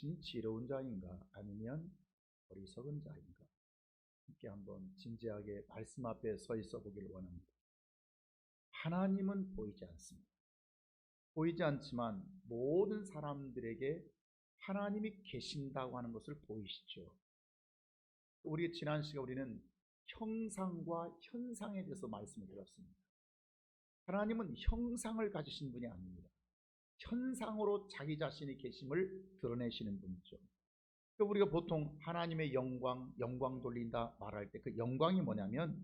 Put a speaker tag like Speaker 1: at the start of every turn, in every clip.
Speaker 1: 당신이 지혜로운 자인가 아니면 어리석은 자인가? 함께 한번 진지하게 말씀 앞에 서 있어 보기를 원합니다. 하나님은 보이지 않습니다. 보이지 않지만 모든 사람들에게 하나님이 계신다고 하는 것을 보이시죠. 우리 지난 시간에 우리는 형상과 현상에 대해서 말씀을 드렸습니다. 하나님은 형상을 가지신 분이 아닙니다. 현상으로 자기 자신이 계심을 드러내시는 분이죠. 우리가 보통 하나님의 영광 돌린다 말할 때 그 영광이 뭐냐면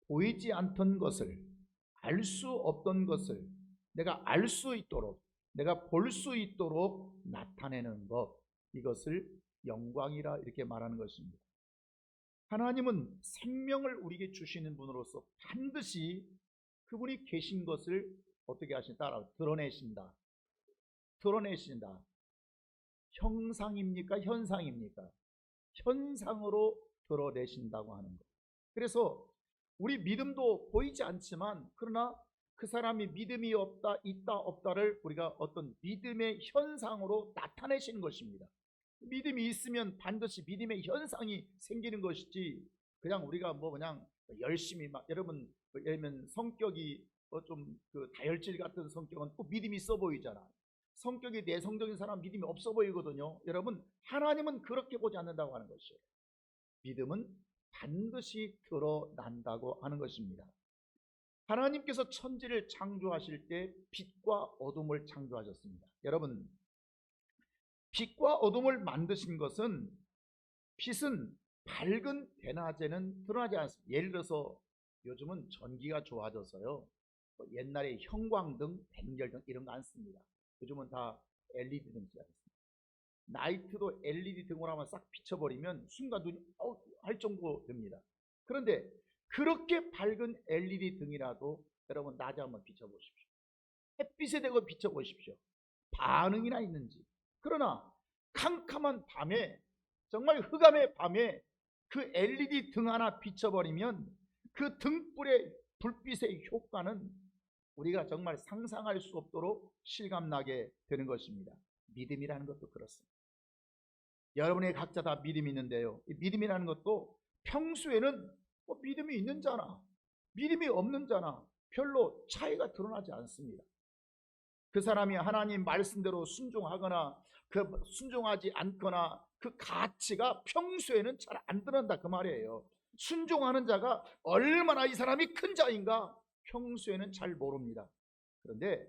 Speaker 1: 보이지 않던 것을, 알 수 없던 것을 내가 알 수 있도록, 내가 볼 수 있도록 나타내는 것, 이것을 영광이라 이렇게 말하는 것입니다. 하나님은 생명을 우리에게 주시는 분으로서 반드시 그분이 계신 것을 어떻게 하신다? 따라 드러내신다. 형상입니까? 현상입니까? 현상으로 드러내신다고 하는 것. 그래서 우리 믿음도 보이지 않지만 그러나 그 사람이 믿음이 있다 없다를 우리가 어떤 믿음의 현상으로 나타내시는 것입니다. 믿음이 있으면 반드시 믿음의 현상이 생기는 것이지, 그냥 우리가 그냥 열심히 여러분 예를 들면 성격이 좀 다혈질 같은 성격은 꼭 믿음이 있어 보이잖아. 성격이 내성적인 사람 믿음이 없어 보이거든요. 여러분, 하나님은 그렇게 보지 않는다고 하는 것이에요. 믿음은 반드시 드러난다고 하는 것입니다. 하나님께서 천지를 창조하실 때 빛과 어둠을 창조하셨습니다. 여러분, 빛과 어둠을 만드신 것은, 빛은 밝은 대낮에는 드러나지 않습니다. 예를 들어서 요즘은 전기가 좋아져서요, 옛날에 형광등, 백열등 이런 거 안 씁니다. 요즘은 다 LED 등 쓰지 않습니다. 나이트도 LED 등으로 하면 싹 비춰버리면 순간 눈이 할 정도 됩니다. 그런데 그렇게 밝은 LED 등이라도 여러분 낮에 한번 비춰보십시오. 햇빛에 대고 비춰보십시오. 반응이나 있는지. 그러나 캄캄한 밤에, 정말 흑암의 밤에 그 LED 등 하나 비춰버리면 그 등불의 불빛의 효과는 우리가 정말 상상할 수 없도록 실감나게 되는 것입니다. 믿음이라는 것도 그렇습니다. 여러분의 각자 다 믿음이 있는데요, 이 믿음이라는 것도 평소에는 믿음이 있는 자나 믿음이 없는 자나 별로 차이가 드러나지 않습니다. 그 사람이 하나님 말씀대로 순종하거나 순종하지 않거나 그 가치가 평소에는 잘 안 드러난다 그 말이에요. 순종하는 자가 얼마나 이 사람이 큰 자인가 평소에는 잘 모릅니다. 그런데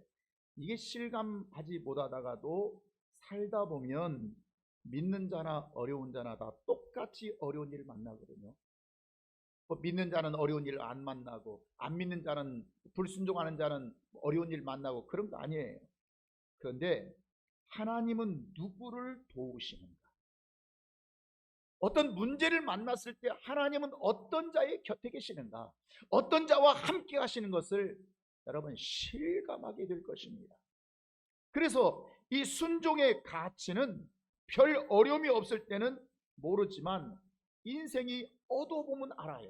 Speaker 1: 이게 실감하지 못하다가도 살다 보면 믿는 자나 어려운 자나 다 똑같이 어려운 일을 만나거든요. 믿는 자는 어려운 일을 안 만나고, 안 믿는 자는, 불순종하는 자는 어려운 일 만나고, 그런 거 아니에요. 그런데 하나님은 누구를 도우시는가? 어떤 문제를 만났을 때 하나님은 어떤 자의 곁에 계시는가? 어떤 자와 함께 하시는 것을 여러분 실감하게 될 것입니다. 그래서 이 순종의 가치는 별 어려움이 없을 때는 모르지만 인생이 어두워보면 알아요.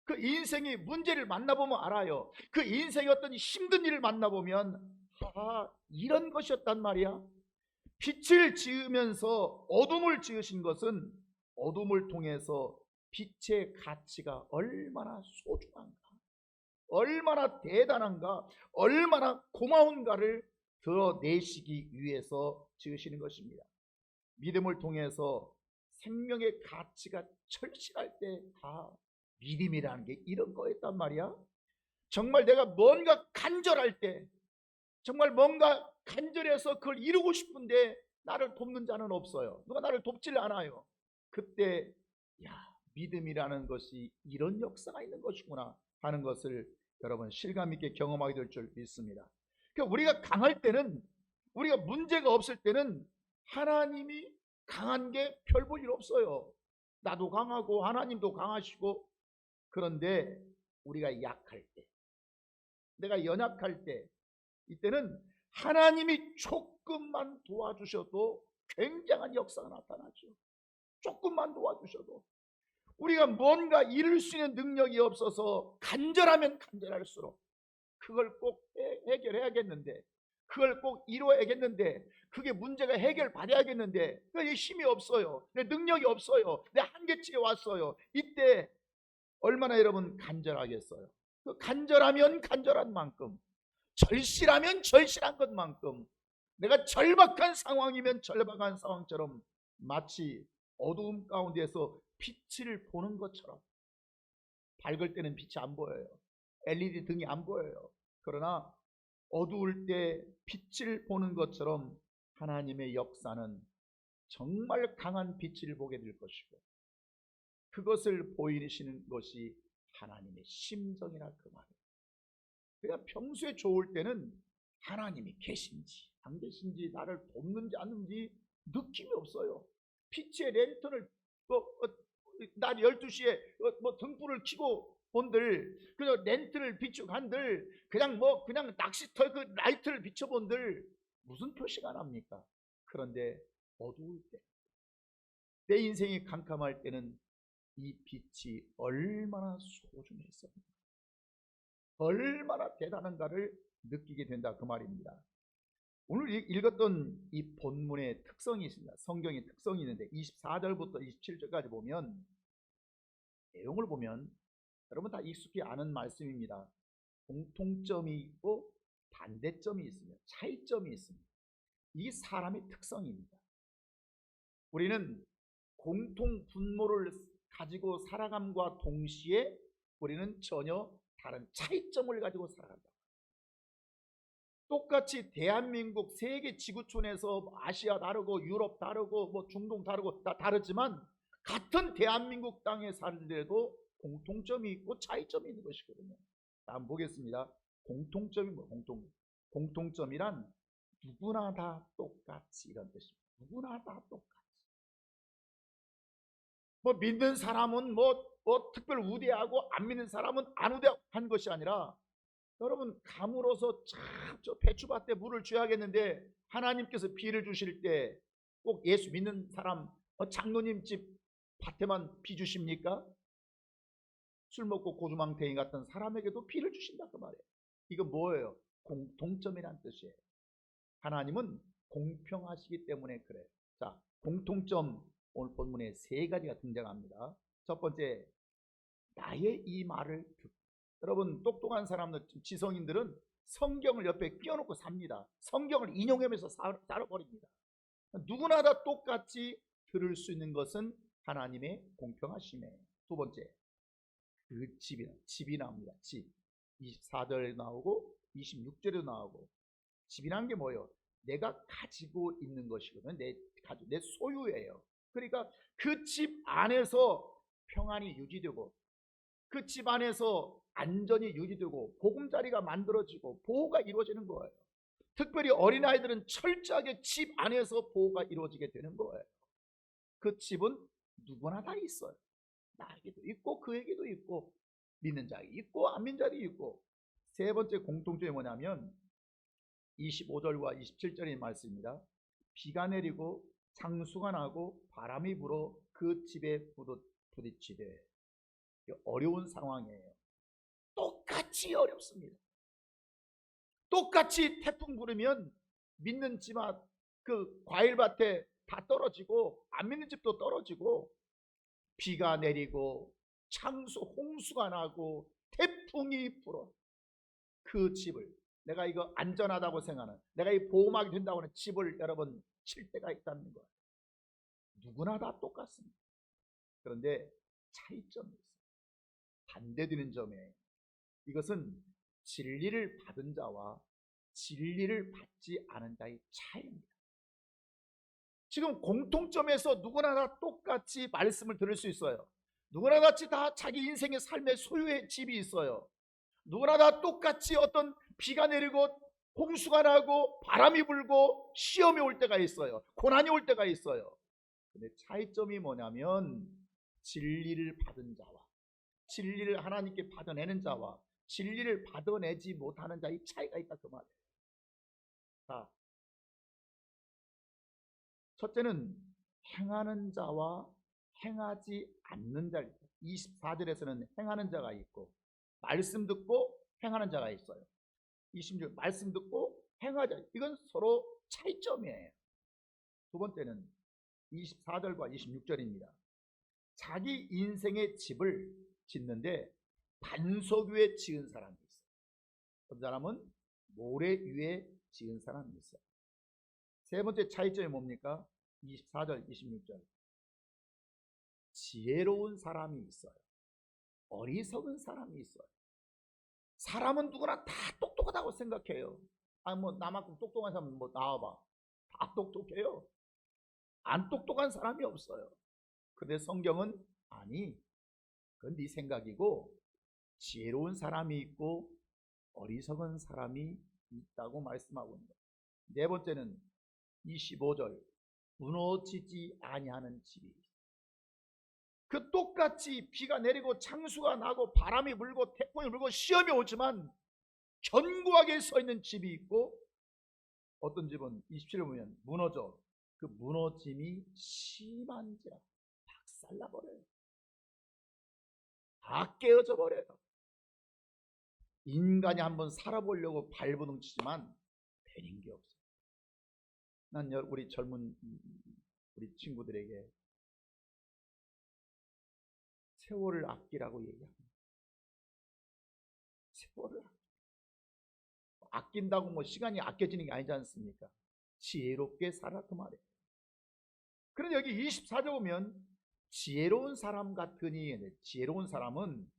Speaker 1: 그 인생이 문제를 만나보면 알아요. 그 인생의 어떤 힘든 일을 만나보면 이런 것이었단 말이야. 빛을 지으면서 어둠을 지으신 것은 어둠을 통해서 빛의 가치가 얼마나 소중한가, 얼마나 대단한가, 얼마나 고마운가를 드러내시기 위해서 지으시는 것입니다. 믿음을 통해서 생명의 가치가 철실할 때 다 믿음이라는 게 이런 거였단 말이야. 정말 내가 뭔가 간절할 때, 정말 뭔가 간절해서 그걸 이루고 싶은데 나를 돕는 자는 없어요. 누가 나를 돕질 않아요. 그때 믿음이라는 것이 이런 역사가 있는 것이구나 하는 것을 여러분 실감 있게 경험하게 될 줄 믿습니다. 그러니까 우리가 강할 때는, 우리가 문제가 없을 때는 하나님이 강한 게 별 볼 일 없어요. 나도 강하고 하나님도 강하시고. 그런데 우리가 약할 때, 내가 연약할 때, 이때는 하나님이 조금만 도와주셔도 굉장한 역사가 나타나죠. 조금만 도와주셔도. 우리가 뭔가 이룰 수 있는 능력이 없어서 간절하면 간절할수록 그걸 꼭 해결해야겠는데, 그걸 꼭 이루어야겠는데, 그게 문제가 해결받아야겠는데, 내 힘이 없어요. 내 능력이 없어요. 내 한계치에 왔어요. 이때 얼마나 여러분 간절하겠어요. 그 간절하면 간절한 만큼, 절실하면 절실한 것만큼, 내가 절박한 상황이면 절박한 상황처럼, 마치 어두움 가운데서 빛을 보는 것처럼, 밝을 때는 빛이 안 보여요. LED 등이 안 보여요. 그러나 어두울 때 빛을 보는 것처럼 하나님의 역사는 정말 강한 빛을 보게 될 것이고, 그것을 보이시는 것이 하나님의 심정이라 그 말이에요. 그러니까 평소에 좋을 때는 하나님이 계신지 안 계신지, 나를 돕는지 안 돕는지 느낌이 없어요. 빛의 랜턴을 낮 12시에 등불을 켜고 본들, 그냥 렌트를 비추간들, 그냥 낚시터 그 라이트를 비춰본들 무슨 표시가 납니까? 그런데 어두울 때, 내 인생이 캄캄할 때는 이 빛이 얼마나 소중했어, 얼마나 대단한가를 느끼게 된다 그 말입니다. 오늘 읽었던 이 본문의 특성이 있습니다. 성경의 특성이 있는데 24절부터 27절까지 보면, 내용을 보면 여러분 다 익숙히 아는 말씀입니다. 공통점이 있고 반대점이 있으며 차이점이 있습니다. 이 사람의 특성입니다. 우리는 공통 분모를 가지고 살아감과 동시에 우리는 전혀 다른 차이점을 가지고 살아간다. 똑같이 대한민국 세계 지구촌에서 아시아 다르고 유럽 다르고 중동 다르고 다 다르지만, 같은 대한민국 땅에 사는데도 공통점이 있고 차이점이 있는 것이거든요. 한번 보겠습니다. 공통점이 공통점이란 누구나 다 똑같이, 이런 뜻입니다. 누구나 다 똑같이. 믿는 사람은 특별 우대하고, 안 믿는 사람은 안 우대한 것이 아니라, 여러분 가물어서 참 저 배추밭에 물을 줘야겠는데 하나님께서 비를 주실 때 꼭 예수 믿는 사람 장로님 집 밭에만 비 주십니까? 술 먹고 고주망태인 같은 사람에게도 비를 주신다 그 말이에요. 이건 뭐예요? 공통점이란 뜻이에요. 하나님은 공평하시기 때문에 그래요. 자, 공통점, 오늘 본문에 세 가지가 등장합니다. 첫 번째, 나의 이 말을 듣고. 여러분 똑똑한 사람들, 지성인들은 성경을 옆에 끼워놓고 삽니다. 성경을 인용하면서 살아버립니다. 누구나 다 똑같이 들을 수 있는 것은 하나님의 공평하심이에요. 두 번째, 그 집이 나옵니다. 집. 24절에 나오고 26절에도 나오고. 집이라는 게 뭐예요? 내가 가지고 있는 것이거든요. 내 소유예요. 그러니까 그 집 안에서 평안이 유지되고, 그 집 안에서 안전이 유지되고, 보금자리가 만들어지고 보호가 이루어지는 거예요. 특별히 어린아이들은 철저하게 집 안에서 보호가 이루어지게 되는 거예요. 그 집은 누구나 다 있어요. 나에게도 있고 그에게도 있고, 믿는 자에게 있고 안 믿는 자에게 있고. 세 번째 공통점이 뭐냐면 25절과 27절의 말씀입니다. 비가 내리고 창수가 나고 바람이 불어 그 집에 부딪히되. 어려운 상황이에요. 똑같이 어렵습니다. 똑같이 태풍 부르면 믿는 집 앞 그 과일밭에 다 떨어지고, 안 믿는 집도 떨어지고, 비가 내리고 홍수가 나고 태풍이 불어 그 집을, 내가 이거 안전하다고 생각하는, 내가 이 보호막이 된다고 하는 집을 여러분 칠 때가 있다는 거예요. 누구나 다 똑같습니다. 그런데 차이점이 있어요. 반대되는 점이에요. 이것은 진리를 받은 자와 진리를 받지 않은 자의 차이입니다. 지금 공통점에서 누구나 다 똑같이 말씀을 들을 수 있어요. 누구나 같이 다 자기 인생의 삶의 소유의 집이 있어요. 누구나 다 똑같이 어떤 비가 내리고 홍수가 나고 바람이 불고 시험이 올 때가 있어요. 고난이 올 때가 있어요. 근데 차이점이 뭐냐면, 진리를 받은 자와 진리를 하나님께 받아내는 자와 진리를 받아내지 못하는 자의 차이가 있다 그 말이에요. 자, 첫째는 행하는 자와 행하지 않는 자. 24절에서는 행하는 자가 있고, 말씀 듣고 행하는 자가 있어요. 26절 말씀 듣고 행하자. 이건 서로 차이점이에요. 두 번째는 24절과 26절입니다. 자기 인생의 집을 짓는데 반석 위에 지은 사람이 있어요. 어떤 사람은 모래 위에 지은 사람이 있어요. 세 번째 차이점이 뭡니까? 24절, 26절. 지혜로운 사람이 있어요. 어리석은 사람이 있어요. 사람은 누구나 다 똑똑하다고 생각해요. 나만큼 똑똑한 사람 나와봐. 다 똑똑해요. 안 똑똑한 사람이 없어요. 근데 성경은 아니, 그건 네 생각이고 지혜로운 사람이 있고 어리석은 사람이 있다고 말씀하고 있는 거예요. 네 번째는 25절. 무너지지 아니하는 집이 있어요. 그 똑같이 비가 내리고 창수가 나고 바람이 불고 태풍이 불고 시험이 오지만 견고하게 서 있는 집이 있고, 어떤 집은 27절 보면 무너져. 그 무너짐이 심한지라 박살나버려요. 다 깨어져 버려요. 인간이 한번 살아보려고 발버둥 치지만 되는 게 없어요. 난 우리 젊은 우리 친구들에게 세월을 아끼라고 얘기합니다. 세월을 아낀다고 시간이 아껴지는 게 아니지 않습니까? 지혜롭게 살아, 그 말이에요. 그런데 여기 24절 보면 지혜로운 사람 같으니, 지혜로운 사람은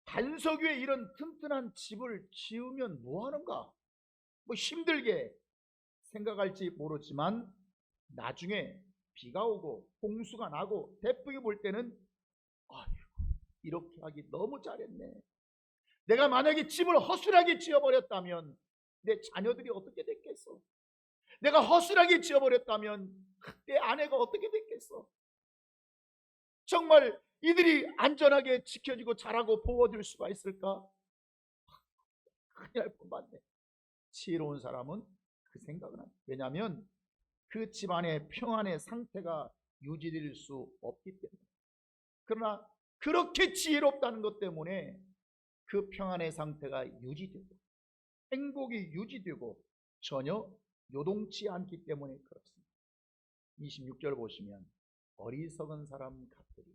Speaker 1: 반석 위에 이런 튼튼한 집을 지으면 뭐하는가? 힘들게 생각할지 모르지만 나중에 비가 오고 홍수가 나고 태풍이 불 때는 이렇게 하기 너무 잘했네. 내가 만약에 집을 허술하게 지어버렸다면 내 자녀들이 어떻게 됐겠어? 내가 허술하게 지어버렸다면 내 아내가 어떻게 됐겠어? 정말 이들이 안전하게 지켜지고 자라고 보호될 수가 있을까? 큰일 날 뻔봤네. 지혜로운 사람은 그 생각은 합니다. 왜냐하면 그 집안의 평안의 상태가 유지될 수 없기 때문에. 그러나 그렇게 지혜롭다는 것 때문에 그 평안의 상태가 유지되고 행복이 유지되고 전혀 요동치 않기 때문에 그렇습니다. 26절 보시면 어리석은 사람 같으리.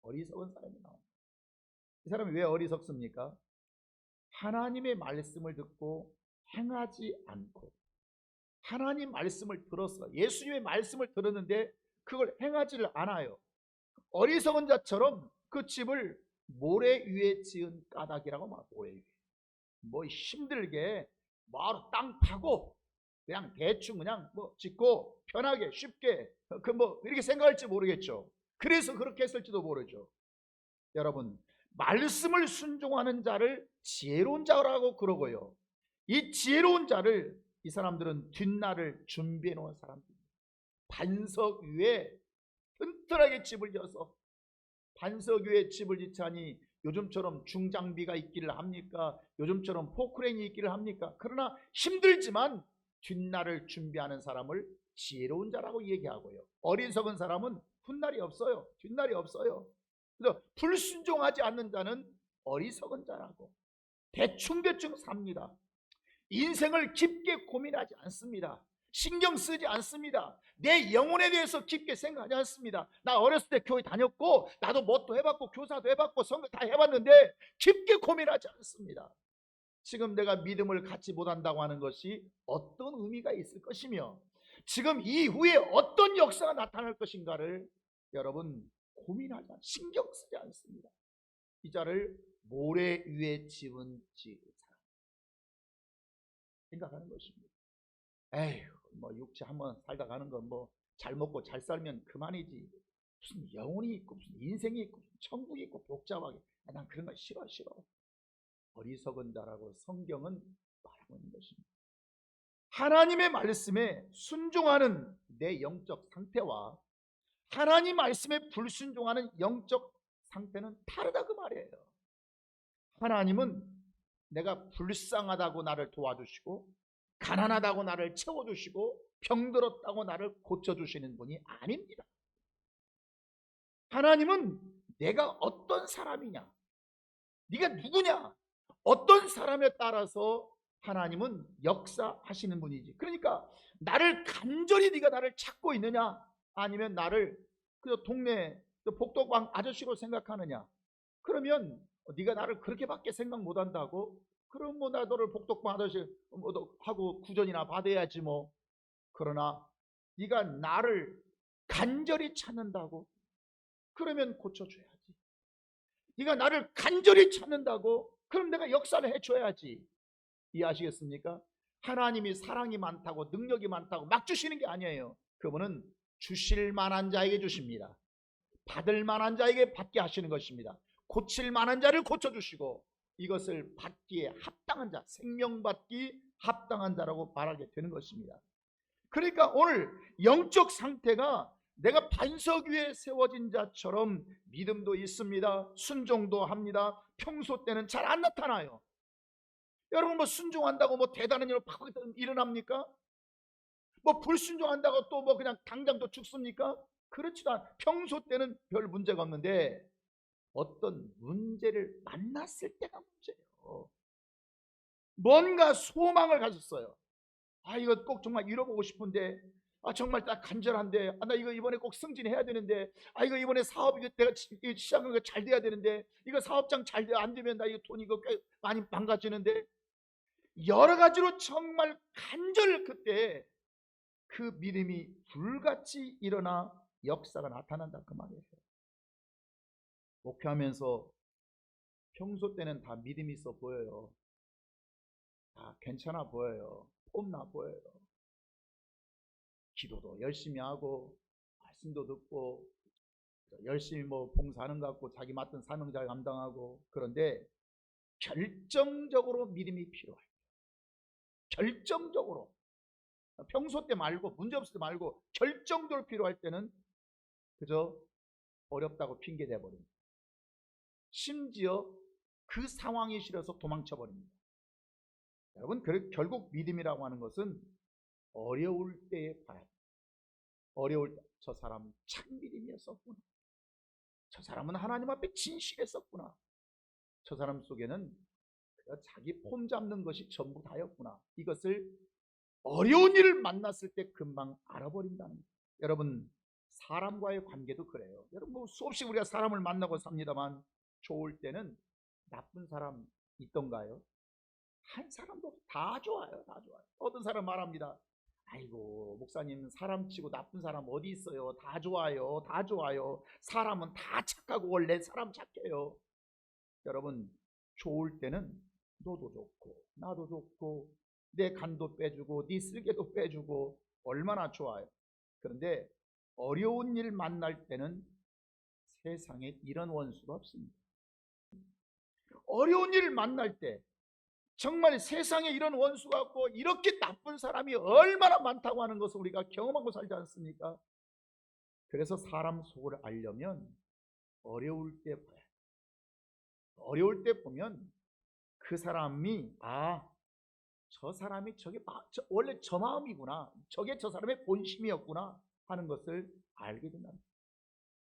Speaker 1: 어리석은 사람이 나옵니다. 이 사람이 왜 어리석습니까? 하나님의 말씀을 듣고 행하지 않고, 하나님 말씀을 들었어, 예수님의 말씀을 들었는데 그걸 행하지를 않아요. 어리석은 자처럼 그 집을 모래 위에 지은 까닭이라고 말해요. 모래 위에 힘들게 바로 땅 파고 그냥 대충 그냥 짓고 편하게 쉽게 이렇게 생각할지 모르겠죠. 그래서 그렇게 했을지도 모르죠. 여러분, 말씀을 순종하는 자를 지혜로운 자라고 그러고요, 이 지혜로운 자를 이 사람들은 뒷날을 준비해 놓은 사람들입니다. 반석 위에 튼튼하게 집을 져서, 반석 위에 집을 짓자니 요즘처럼 중장비가 있기를 합니까? 요즘처럼 포크레인이 있기를 합니까? 그러나 힘들지만 뒷날을 준비하는 사람을 지혜로운 자라고 얘기하고요, 어리석은 사람은 훗날이 없어요. 뒷날이 없어요. 그래서 불순종하지 않는 자는 어리석은 자라고, 대충대충 삽니다. 인생을 깊게 고민하지 않습니다. 신경 쓰지 않습니다. 내 영혼에 대해서 깊게 생각하지 않습니다. 나 어렸을 때 교회 다녔고 나도 뭣도 해봤고 교사도 해봤고 선거 다 해봤는데 깊게 고민하지 않습니다. 지금 내가 믿음을 갖지 못한다고 하는 것이 어떤 의미가 있을 것이며 지금 이후에 어떤 역사가 나타날 것인가를 여러분 고민하지 않습니다. 신경 쓰지 않습니다. 이 자를 모래 위에 지은 사람 생각하는 것입니다. 에휴, 육체 한번 살다 가는 건 잘 먹고 잘 살면 그만이지, 무슨 영혼이 있고 무슨 인생이 있고 무슨 천국이 있고 복잡하게, 난 그런 거 싫어. 어리석은 자라고 성경은 말하고 있는 것입니다. 하나님의 말씀에 순종하는 내 영적 상태와 하나님 말씀에 불순종하는 영적 상태는 다르다, 그 말이에요. 하나님은 내가 불쌍하다고 나를 도와주시고 가난하다고 나를 채워주시고 병들었다고 나를 고쳐주시는 분이 아닙니다. 하나님은 내가 어떤 사람이냐, 네가 누구냐, 어떤 사람에 따라서 하나님은 역사하시는 분이지. 그러니까 나를 간절히 네가 나를 찾고 있느냐, 아니면 나를 그 동네 복덕방 아저씨로 생각하느냐. 그러면 네가 나를 그렇게밖에 생각 못한다고? 그럼 뭐 나 너를 복덕방 아저씨 하고 구전이나 받아야지 뭐. 그러나 네가 나를 간절히 찾는다고? 그러면 고쳐줘야지. 네가 나를 간절히 찾는다고? 그럼 내가 역사를 해줘야지. 이해하시겠습니까? 하나님이 사랑이 많다고 능력이 많다고 막 주시는 게 아니에요. 그분은 주실 만한 자에게 주십니다. 받을 만한 자에게 받게 하시는 것입니다. 고칠 만한 자를 고쳐주시고, 이것을 받기에 합당한 자, 생명받기 합당한 자라고 말하게 되는 것입니다. 그러니까 오늘 영적 상태가 내가 반석 위에 세워진 자처럼 믿음도 있습니다. 순종도 합니다. 평소 때는 잘 안 나타나요. 여러분 뭐 순종한다고 뭐 대단한 일이 팍 일어납니까? 뭐 불순종한다고 또 뭐 그냥 당장 또 죽습니까? 그렇지도 않아요. 평소 때는 별 문제가 없는데 어떤 문제를 만났을 때가 문제예요. 뭔가 소망을 가졌어요. 아, 이거 꼭 정말 이뤄보고 싶은데, 아, 정말 딱 간절한데, 아, 나 이거 이번에 꼭 승진해야 되는데, 아, 이거 이번에 사업 내가 시작한 거 잘 돼야 되는데, 이거 사업장 잘 안 되면 나 이거 돈 이거 꽤 많이 망가지는데, 여러 가지로 정말 간절, 그때 그 믿음이 불같이 일어나 역사가 나타난다, 그 말이에요. 목회하면서 평소 때는 다 믿음이 있어 보여요. 다 괜찮아 보여요. 폼나 보여요. 기도도 열심히 하고 말씀도 듣고 열심히 뭐 봉사하는 것 같고 자기 맡은 사명 잘 감당하고. 그런데 결정적으로 믿음이 필요할 때, 결정적으로, 평소 때 말고 문제없을 때 말고 결정적으로 필요할 때는 그저 어렵다고 핑계 대버립니다. 심지어 그 상황이 싫어서 도망쳐 버립니다. 여러분, 결국 믿음이라고 하는 것은 어려울 때에 봐야 돼요. 어려울 때 저 사람 참 믿음이었었구나, 저 사람은 하나님 앞에 진실했었구나, 저 사람 속에는 자기 폼 잡는 것이 전부 다였구나, 이것을 어려운 일을 만났을 때 금방 알아버린다는 거예요. 여러분, 사람과의 관계도 그래요. 여러분 뭐 수없이 우리가 사람을 만나고 삽니다만, 좋을 때는 나쁜 사람 있던가요? 한 사람도 다 좋아요. 다 좋아요. 어떤 사람 말합니다. 아이고 목사님, 사람 치고 나쁜 사람 어디 있어요? 다 좋아요. 다 좋아요. 사람은 다 착하고 원래 사람 착해요. 여러분, 좋을 때는 너도 좋고 나도 좋고 내 간도 빼주고 네 쓸개도 빼주고 얼마나 좋아요. 그런데 어려운 일 만날 때는 세상에 이런 원수가 없습니다. 어려운 일을 만날 때 정말 세상에 이런 원수가 없고 이렇게 나쁜 사람이 얼마나 많다고 하는 것을 우리가 경험하고 살지 않습니까? 그래서 사람 속을 알려면 어려울 때 봐야 돼요. 어려울 때 보면 그 사람이 저 사람이 원래 저 마음이구나, 저게 저 사람의 본심이었구나 하는 것을 알게 된답니다.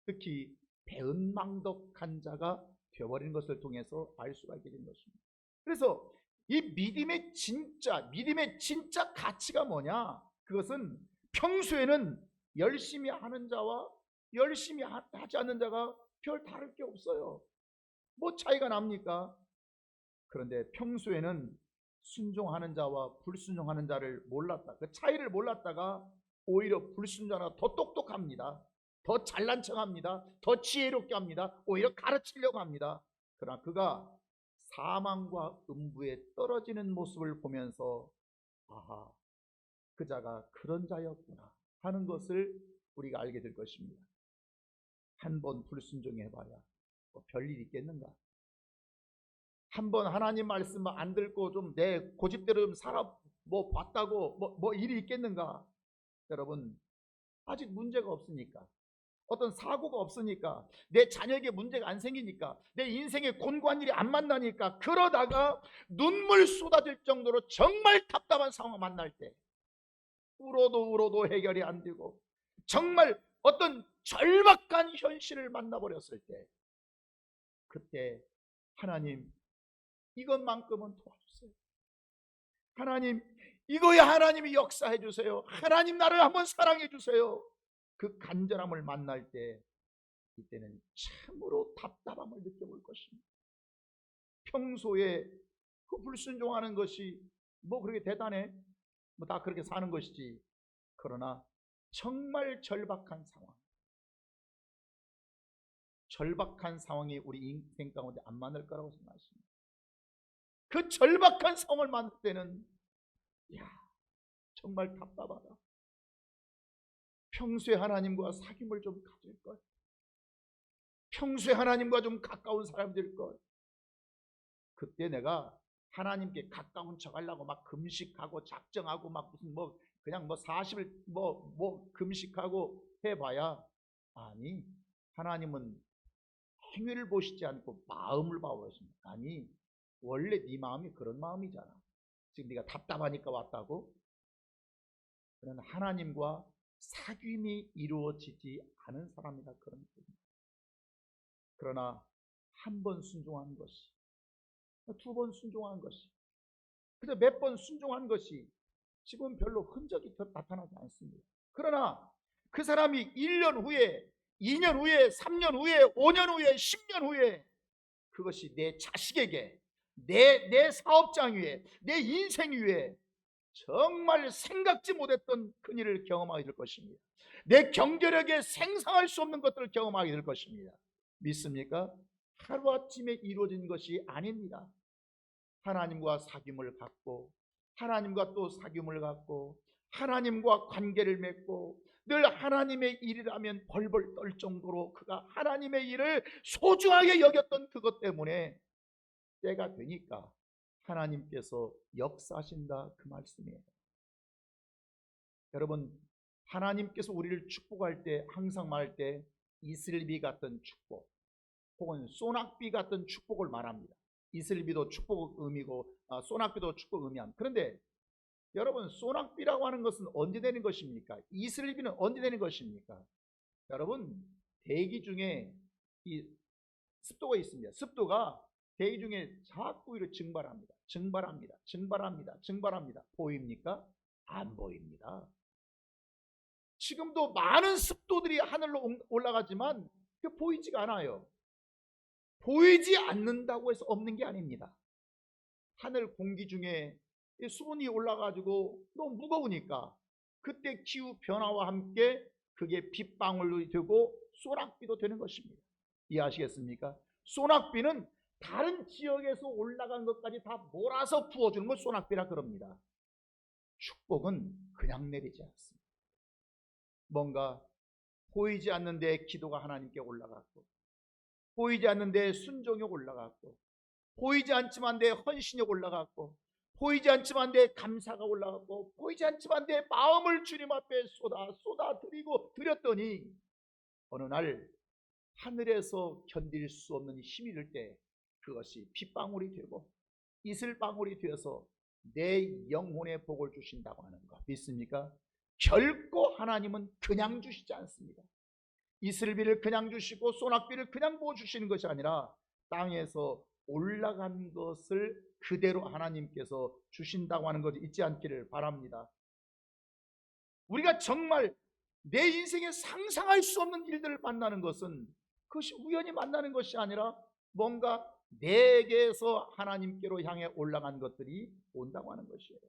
Speaker 1: 특히 배은망덕한 자가 되어버리는 것을 통해서 알 수가 있게 된 것입니다. 그래서 이 믿음의 진짜 가치가 뭐냐? 그것은 평소에는 열심히 하는 자와 열심히 하지 않는 자가 별 다를 게 없어요. 뭐 차이가 납니까? 그런데 평소에는 순종하는 자와 불순종하는 자를 몰랐다, 그 차이를 몰랐다가 오히려 불순종자가 더 똑똑합니다. 더 잘난 척합니다. 더 지혜롭게 합니다. 오히려 가르치려고 합니다. 그러나 그가 사망과 음부에 떨어지는 모습을 보면서 아하, 그 자가 그런 자였구나 하는 것을 우리가 알게 될 것입니다. 한 번 불순종해봐야 뭐 별일 있겠는가? 한 번 하나님 말씀 안 듣고 좀 내 고집대로 좀 살아 뭐 봤다고 뭐 일이 있겠는가? 여러분, 아직 문제가 없으니까, 어떤 사고가 없으니까, 내 자녀에게 문제가 안 생기니까, 내 인생에 곤고한 일이 안 만나니까, 그러다가 눈물 쏟아질 정도로 정말 답답한 상황 만날 때, 울어도 해결이 안 되고 정말 어떤 절박한 현실을 만나버렸을 때, 그때 하나님 이것만큼은 도와주세요. 하나님, 이거야 하나님이 역사해 주세요. 하나님 나를 한번 사랑해 주세요. 그 간절함을 만날 때, 이때는 참으로 답답함을 느껴볼 것입니다. 평소에 그 불순종하는 것이 뭐 그렇게 대단해? 뭐 다 그렇게 사는 것이지. 그러나 정말 절박한 상황이 우리 인생 가운데 안 많을 거라고 생각하십니다. 그 절박한 상황을 만날 때는 정말 답답하다. 평소에 하나님과 사귐을 좀 가질 것, 평소에 하나님과 좀 가까운 사람이 될 것. 그때 내가 하나님께 가까운 척 하려고 막 금식하고 작정하고 막 무슨 뭐 그냥 뭐 40일 뭐 금식하고 해봐야, 아니, 하나님은 행위를 보시지 않고 마음을 봐오십니다. 아니, 원래 네 마음이 그런 마음이잖아. 지금 네가 답답하니까 왔다고? 그러나 하나님과 사귐이 이루어지지 않은 사람이다, 그런 뜻입니다. 그러나 한 번 순종한 것이, 두 번 순종한 것이, 그저 몇 번 순종한 것이 지금 별로 흔적이 나타나지 않습니다. 그러나 그 사람이 1년 후에, 2년 후에, 3년 후에, 5년 후에, 10년 후에 그것이 내 자식에게, 내 사업장 위에, 내 인생 위에 정말 생각지 못했던 큰일을 경험하게 될 것입니다. 내 경제력에 생상할 수 없는 것들을 경험하게 될 것입니다. 믿습니까? 하루아침에 이루어진 것이 아닙니다. 하나님과 사귐을 갖고, 하나님과 또 사귐을 갖고, 하나님과 관계를 맺고, 늘 하나님의 일이라면 벌벌 떨 정도로 그가 하나님의 일을 소중하게 여겼던 그것 때문에 때가 되니까 하나님께서 역사하신다, 그 말씀이에요. 여러분, 하나님께서 우리를 축복할 때 항상 말할 때 이슬비 같은 축복 혹은 소낙비 같은 축복을 말합니다. 이슬비도 축복 의미고 소낙비도 축복 의미합니다. 그런데 여러분, 소낙비라고 하는 것은 언제 되는 것입니까? 이슬비는 언제 되는 것입니까? 여러분, 대기 중에 이 습도가 있습니다. 습도가 대기 중에 자꾸 이렇게 증발합니다. 보입니까? 안 보입니다. 지금도 많은 습도들이 하늘로 올라가지만 보이지가 않아요. 보이지 않는다고 해서 없는 게 아닙니다. 하늘 공기 중에 수분이 올라가지고 너무 무거우니까 그때 기후 변화와 함께 그게 빗방울이 되고 소낙비도 되는 것입니다. 이해하시겠습니까? 소낙비는 다른 지역에서 올라간 것까지 다 몰아서 부어주는 걸 소낙비라 그럽니다. 축복은 그냥 내리지 않습니다. 뭔가 보이지 않는데 기도가 하나님께 올라갔고, 보이지 않는데 순종이 올라갔고, 보이지 않지만 내 헌신이 올라갔고, 보이지 않지만 내 감사가 올라갔고, 보이지 않지만 내 마음을 주님 앞에 드렸더니 어느 날 하늘에서 견딜 수 없는 힘이 들 때 그것이 빗방울이 되고 이슬방울이 되어서 내 영혼의 복을 주신다고 하는 것 믿습니까? 결코 하나님은 그냥 주시지 않습니다. 이슬비를 그냥 주시고 소낙비를 그냥 부어주시는 것이 아니라 땅에서 올라간 것을 그대로 하나님께서 주신다고 하는 것을 잊지 않기를 바랍니다. 우리가 정말 내 인생에 상상할 수 없는 일들을 만나는 것은 그것이 우연히 만나는 것이 아니라 뭔가 내게서 하나님께로 향해 올라간 것들이 온다고 하는 것이에요.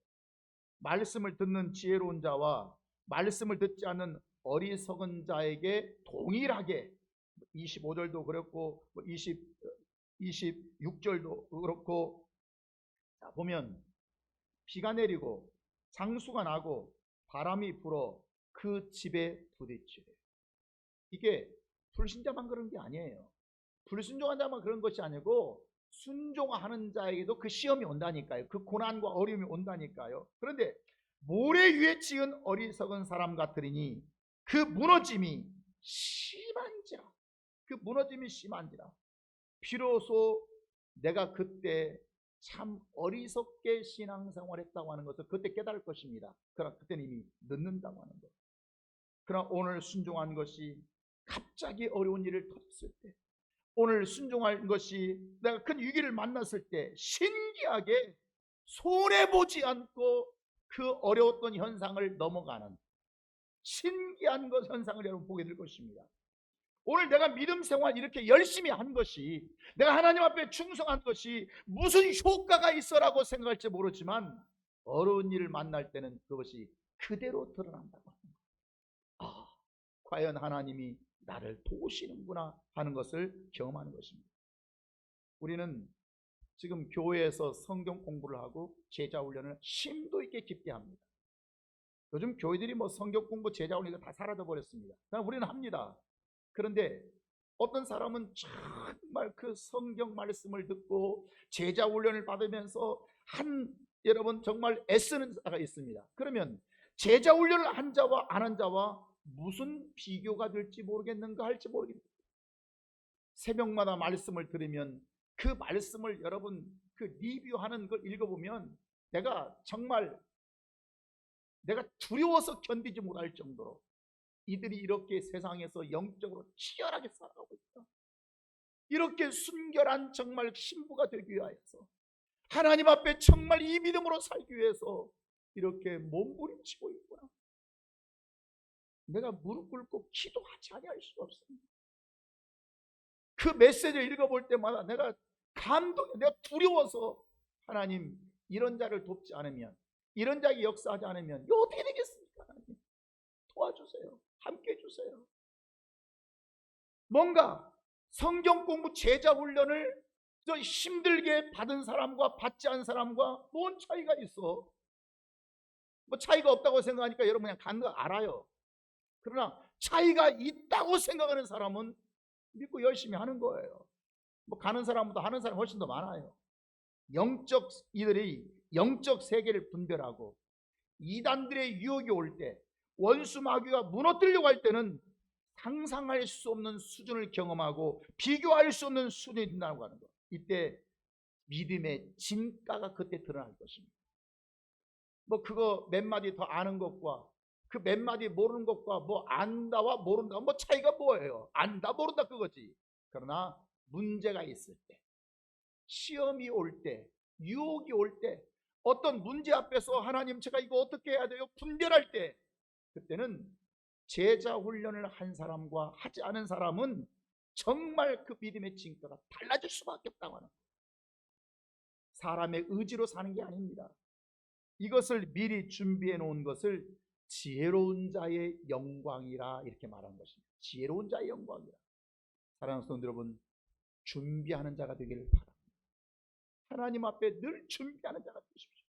Speaker 1: 말씀을 듣는 지혜로운 자와 말씀을 듣지 않는 어리석은 자에게 동일하게 25절도 그렇고 26절도 그렇고, 보면 비가 내리고 장수가 나고 바람이 불어 그 집에 부딪히래. 이게 불신자만 그런 게 아니에요. 불순종한 자만 그런 것이 아니고 순종하는 자에게도 그 시험이 온다니까요. 그 고난과 어려움이 온다니까요. 그런데 모래 위에 찍은 어리석은 사람 같으리니 그 무너짐이 심한지라. 비로소 내가 그때 참 어리석게 신앙생활했다고 하는 것을 그때 깨달을 것입니다. 그러나 그때는 이미 늦는다고 하는 것. 그러나 오늘 순종한 것이 갑자기 어려운 일을 터졌을 때, 오늘 순종한 것이 내가 큰 위기를 만났을 때 신기하게 손해보지 않고 그 어려웠던 현상을 넘어가는 신기한 현상을 여러분 보게 될 것입니다. 오늘 내가 믿음 생활 이렇게 열심히 한 것이, 내가 하나님 앞에 충성한 것이 무슨 효과가 있어라고 생각할지 모르지만 어려운 일을 만날 때는 그것이 그대로 드러난다고 하는 거예요. 아, 과연 하나님이 나를 도우시는구나 하는 것을 경험하는 것입니다. 우리는 지금 교회에서 성경 공부를 하고 제자 훈련을 심도 있게 깊게 합니다. 요즘 교회들이 뭐 성경 공부, 제자 훈련 다 사라져 버렸습니다. 그러나 우리는 합니다. 그런데 어떤 사람은 정말 그 성경 말씀을 듣고 제자 훈련을 받으면서 여러분 정말 애쓰는 자가 있습니다. 그러면 제자 훈련을 한 자와 안 한 자와 무슨 비교가 될지 모르겠는가 할지 모르겠습니다. 새벽마다 말씀을 들으면 그 말씀을 여러분 그 리뷰하는 걸 읽어보면 내가 두려워서 견디지 못할 정도로 이들이 이렇게 세상에서 영적으로 치열하게 살아가고 있다. 이렇게 순결한 정말 신부가 되기 위하여서 하나님 앞에 정말 이 믿음으로 살기 위해서 이렇게 몸부림치고 있구나. 내가 무릎 꿇고 기도하지 아니할 수가 없습니다. 그 메시지를 읽어볼 때마다 내가 내가 두려워서 하나님 이런 자를 돕지 않으면, 이런 자에게 역사하지 않으면 이거 어떻게 되겠습니까? 하나님 도와주세요. 함께 해주세요. 뭔가 성경 공부 제자 훈련을 저 힘들게 받은 사람과 받지 않은 사람과 뭔 차이가 있어? 뭐 차이가 없다고 생각하니까 여러분 그냥 가는 거 알아요. 그러나 차이가 있다고 생각하는 사람은 믿고 열심히 하는 거예요. 뭐 가는 사람보다 하는 사람이 훨씬 더 많아요. 이들이 영적 세계를 분별하고 이단들의 유혹이 올 때, 원수 마귀가 무너뜨리려고 할 때는 상상할 수 없는 수준을 경험하고 비교할 수 없는 수준이 된다고 하는 것. 이때 믿음의 진가가 그때 드러날 것입니다. 뭐 그거 몇 마디 더 아는 것과 그 몇 마디 모르는 것과 뭐 안다와 모른다 뭐 차이가 뭐예요? 안다 모른다 그거지. 그러나 문제가 있을 때, 시험이 올 때, 유혹이 올 때, 어떤 문제 앞에서 하나님 제가 이거 어떻게 해야 돼요? 분별할 때, 그때는 제자 훈련을 한 사람과 하지 않은 사람은 정말 그 믿음의 진가가 달라질 수밖에 없다고 하는 거예요. 사람의 의지로 사는 게 아닙니다. 이것을 미리 준비해 놓은 것을 지혜로운 자의 영광이라 이렇게 말한 것입니다. 지혜로운 자의 영광이라. 사랑하는 성도 여러분, 준비하는 자가 되기를 바랍니다. 하나님 앞에 늘 준비하는 자가 되십시오.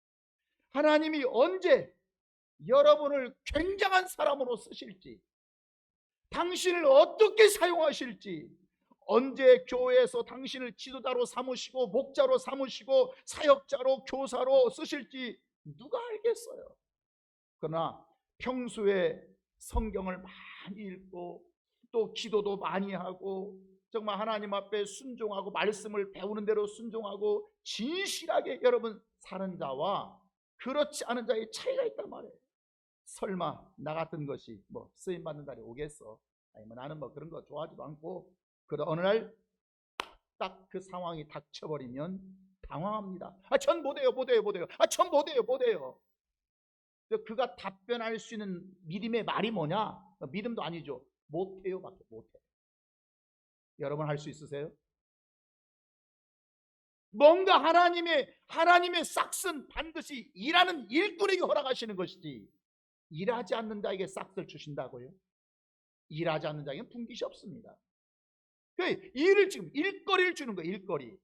Speaker 1: 하나님이 언제 여러분을 굉장한 사람으로 쓰실지, 당신을 어떻게 사용하실지, 언제 교회에서 당신을 지도자로 삼으시고 목자로 삼으시고 사역자로 교사로 쓰실지 누가 알겠어요. 그러나 평소에 성경을 많이 읽고 또 기도도 많이 하고 정말 하나님 앞에 순종하고 말씀을 배우는 대로 순종하고 진실하게 여러분 사는 자와 그렇지 않은 자의 차이가 있단 말이에요. 설마 나 같은 것이 뭐 쓰임 받는 날이 오겠어? 아니면 나는 뭐 그런 거 좋아하지도 않고, 그러다 어느 날 딱 그 상황이 닥쳐버리면 당황합니다. 전 못해요. 전 못해요. 그가 답변할 수 있는 믿음의 말이 뭐냐? 믿음도 아니죠. 못해요 밖에 못해. 여러분 할 수 있으세요? 뭔가 하나님의 싹슨 반드시 일하는 일꾼에게 허락하시는 것이지, 일하지 않는 자에게 싹스를 주신다고요? 일하지 않는 자에게는 분깃이 없습니다. 지금 일거리를 주는 거예요. 일거리.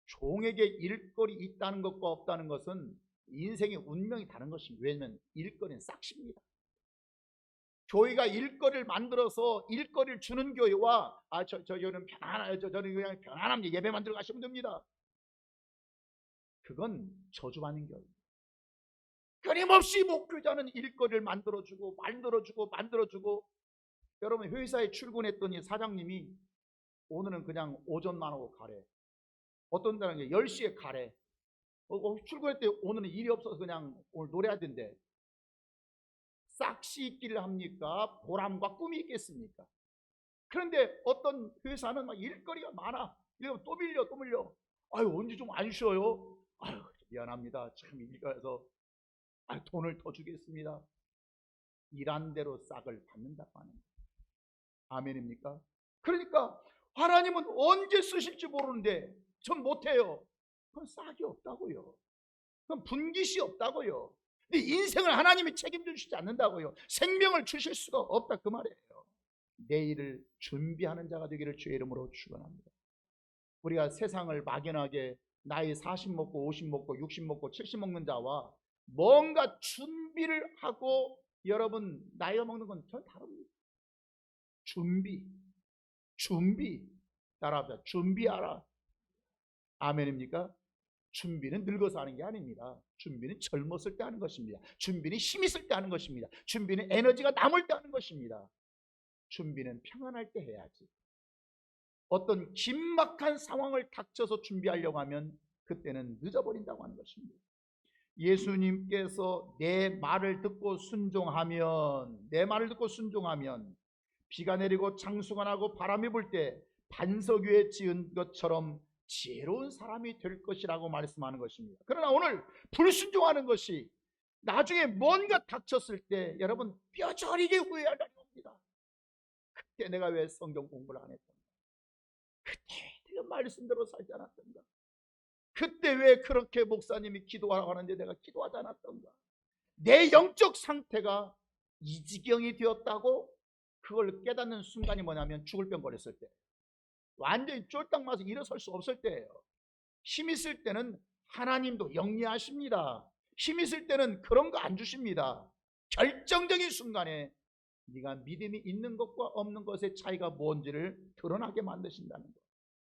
Speaker 1: 종에게 일거리 있다는 것과 없다는 것은 인생의 운명이 다른 것입니다. 왜냐하면 일거리는 싹십니다. 교회가 일거리를 만들어서 일거리를 주는 교회와 저는 저는 그냥 편안함 예배만 들어가시면 됩니다. 그건 저주받는 교회입니다. 끊임없이 목회자는 일거리를 만들어주고 여러분 회사에 출근했더니 사장님이 오늘은 그냥 오전만 하고 가래. 어떤 사람이 10시에 가래. 출근할 때 오늘은 일이 없어서 그냥 오늘 노래하던데 싹시 있기를 합니까? 보람과 꿈이 있겠습니까? 그런데 어떤 회사는 막 일거리가 많아. 이러면 또 밀려. 아유 언제 좀 안 쉬어요? 아유 미안합니다. 참 일가에서 돈을 더 주겠습니다. 일한 대로 싹을 받는다고 하는 거예요. 아멘입니까? 그러니까 하나님은 언제 쓰실지 모르는데 전 못해요. 그건 싹이 없다고요. 그건 분깃이 없다고요. 근데 인생을 하나님이 책임져 주시지 않는다고요. 생명을 주실 수가 없다 그 말이에요. 내일을 준비하는 자가 되기를 주의 이름으로 축원합니다. 우리가 세상을 막연하게 나이 40 먹고 50 먹고 60 먹고 70 먹는 자와 뭔가 준비를 하고 여러분 나이가 먹는 건 전 다릅니다. 준비 따라합시다. 준비하라. 아멘입니까? 준비는 늙어서 하는 게 아닙니다. 준비는 젊었을 때 하는 것입니다. 준비는 힘 있을 때 하는 것입니다. 준비는 에너지가 남을 때 하는 것입니다. 준비는 평안할 때 해야지. 어떤 긴막한 상황을 닥쳐서 준비하려고 하면 그때는 늦어버린다고 하는 것입니다. 예수님께서 내 말을 듣고 순종하면 비가 내리고 창수가 나고 바람이 불 때 반석 위에 지은 것처럼 지혜로운 사람이 될 것이라고 말씀하는 것입니다. 그러나 오늘 불순종하는 것이 나중에 뭔가 닥쳤을 때 여러분 뼈저리게 후회할 날이 옵니다. 그때 내가 왜 성경 공부를 안 했던가? 그때 내가 말씀대로 살지 않았던가? 그때 왜 그렇게 목사님이 기도하라고 하는데 내가 기도하지 않았던가? 내 영적 상태가 이 지경이 되었다고 그걸 깨닫는 순간이 뭐냐면 죽을 병 걸렸을 때, 완전히 쫄딱 맞아서 일어설 수 없을 때예요. 힘 있을 때는 하나님도 영리하십니다. 힘 있을 때는 그런 거 안 주십니다. 결정적인 순간에 네가 믿음이 있는 것과 없는 것의 차이가 뭔지를 드러나게 만드신다는 것.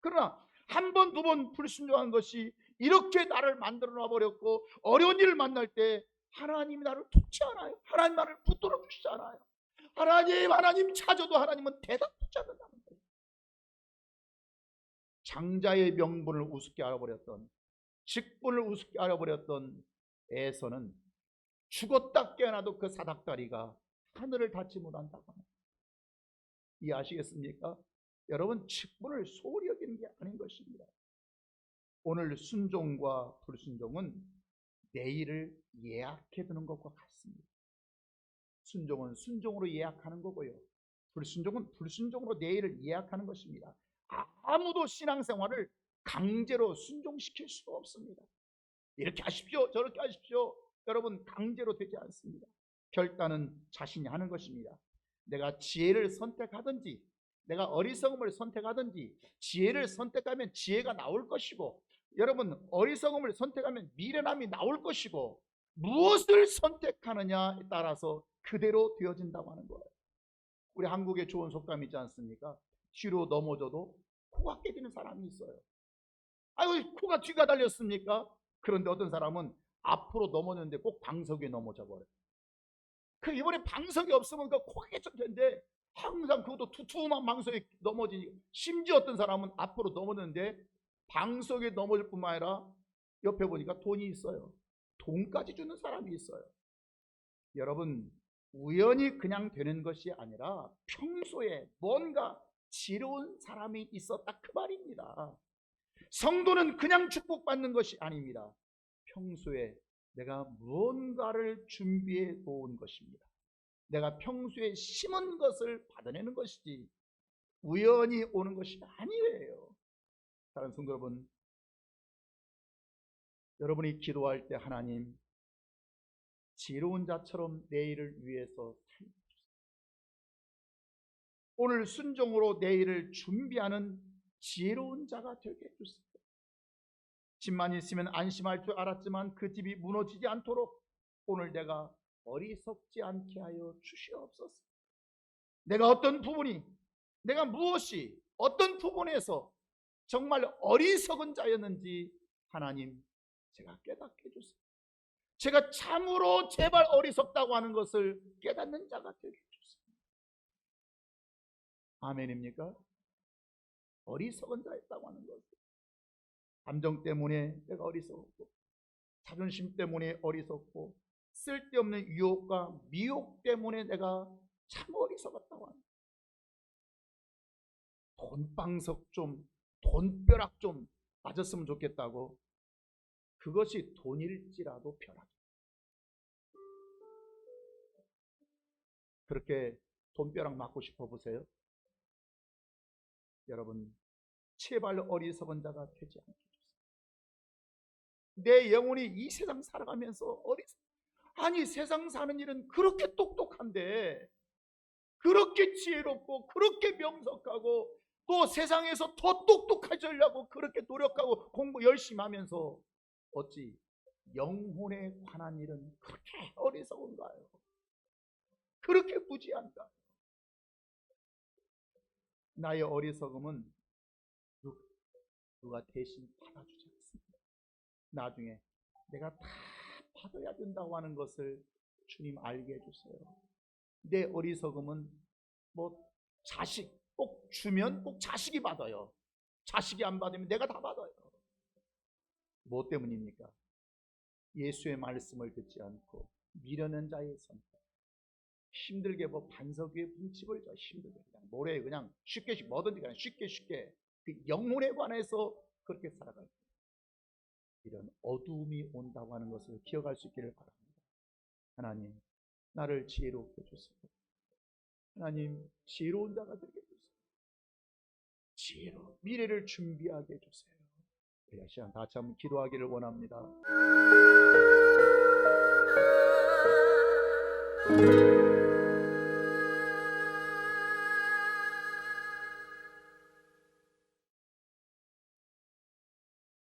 Speaker 1: 그러나 한 번, 두 번 불순종한 것이 이렇게 나를 만들어 놔버렸고 어려운 일을 만날 때 하나님이 나를 돕지 않아요. 하나님 나를 붙들어 주시지 않아요. 하나님 찾아도 하나님은 대답하지 않는다는 거예요. 장자의 명분을 우습게 알아버렸던, 직분을 우습게 알아버렸던 에서는 죽었다 깨어나도 그 사닥다리가 하늘을 닿지 못한다고 합니다. 이해하시겠습니까? 여러분, 직분을 소홀히 여기는 게 아닌 것입니다. 오늘 순종과 불순종은 내일을 예약해 두는 것과 같습니다. 순종은 순종으로 예약하는 거고요, 불순종은 불순종으로 내일을 예약하는 것입니다. 아무도 신앙생활을 강제로 순종시킬 수가 없습니다. 이렇게 하십시오, 저렇게 하십시오. 여러분, 강제로 되지 않습니다. 결단은 자신이 하는 것입니다. 내가 지혜를 선택하든지 내가 어리석음을 선택하든지, 지혜를 선택하면 지혜가 나올 것이고, 여러분 어리석음을 선택하면 미련함이 나올 것이고, 무엇을 선택하느냐에 따라서 그대로 되어진다고 하는 거예요. 우리 한국에 좋은 속담이 있지 않습니까? 뒤로 넘어져도 코가 깨지는 사람이 있어요. 아유, 코가 뒤가 달렸습니까? 그런데 어떤 사람은 앞으로 넘어졌는데 꼭 방석 위에 넘어져 버려요. 그 이번에 방석이 없으면 그 코가 깨질 텐데 항상 그것도 투툼한 방석에 넘어지니, 심지어 어떤 사람은 앞으로 넘어졌는데 방석에 넘어질 뿐만 아니라 옆에 보니까 돈이 있어요. 돈까지 주는 사람이 있어요. 여러분, 우연히 그냥 되는 것이 아니라 평소에 뭔가 지혜로운 사람이 있었다 그 말입니다. 성도는 그냥 축복받는 것이 아닙니다. 평소에 내가 무언가를 준비해 놓은 것입니다. 내가 평소에 심은 것을 받아내는 것이지 우연히 오는 것이 아니에요. 사랑하는 성도 여러분, 여러분이 기도할 때 하나님, 지혜로운 자처럼 내일을 위해서 살려주세요. 오늘 순종으로 내일을 준비하는 지혜로운 자가 되게 해주세요. 집만 있으면 안심할 줄 알았지만 그 집이 무너지지 않도록 오늘 내가 어리석지 않게 하여 주시옵소서. 내가 어떤 부분이, 내가 무엇이 어떤 부분에서 정말 어리석은 자였는지 하나님, 제가 깨닫게 해주세요. 제가 참으로 제발 어리석다고 하는 것을 깨닫는 자가 되게 해주세요. 아멘입니까? 어리석은 자였다고 하는 것을, 감정 때문에 내가 어리석었고, 자존심 때문에 어리석고, 쓸데없는 유혹과 미혹 때문에 내가 참 어리석었다고 합니다. 돈방석 좀, 돈벼락 좀 맞았으면 좋겠다고 그것이 돈일지라도 벼락. 그렇게 돈벼락 맞고 싶어 보세요? 여러분, 제발 어리석은 자가 되지 않게 해주세요. 내 영혼이 이 세상 살아가면서 아니 세상 사는 일은 그렇게 똑똑한데, 그렇게 지혜롭고 그렇게 명석하고 또 세상에서 더 똑똑해지려고 그렇게 노력하고 공부 열심히 하면서 어찌 영혼에 관한 일은 그렇게 어리석은가요? 그렇게 무지한가요? 나의 어리석음은 누가 대신 받아주지 않습니다. 나중에 내가 다 받아야 된다고 하는 것을 주님 알게 해주세요. 내 어리석음은 자식 꼭 주면 꼭 자식이 받아요. 자식이 안 받으면 내가 다 받아요. 뭐 때문입니까? 예수의 말씀을 듣지 않고 미련한 자의 선택. 힘들게 반석 위에 분집을 져 힘들게 그냥 모래에 그냥 쉽게 뭐든지 그냥 쉽게 그 영혼에 관해서 그렇게 살아갈 때 이런 어두움이 온다고 하는 것을 기억할 수 있기를 바랍니다. 하나님, 나를 지혜롭게 해주세요. 하나님, 지혜로운 자가 되게 해주세요. 지혜로 미래를 준비하게 해주세요. 우리 시간 다 같이 한번 기도하기를 원합니다.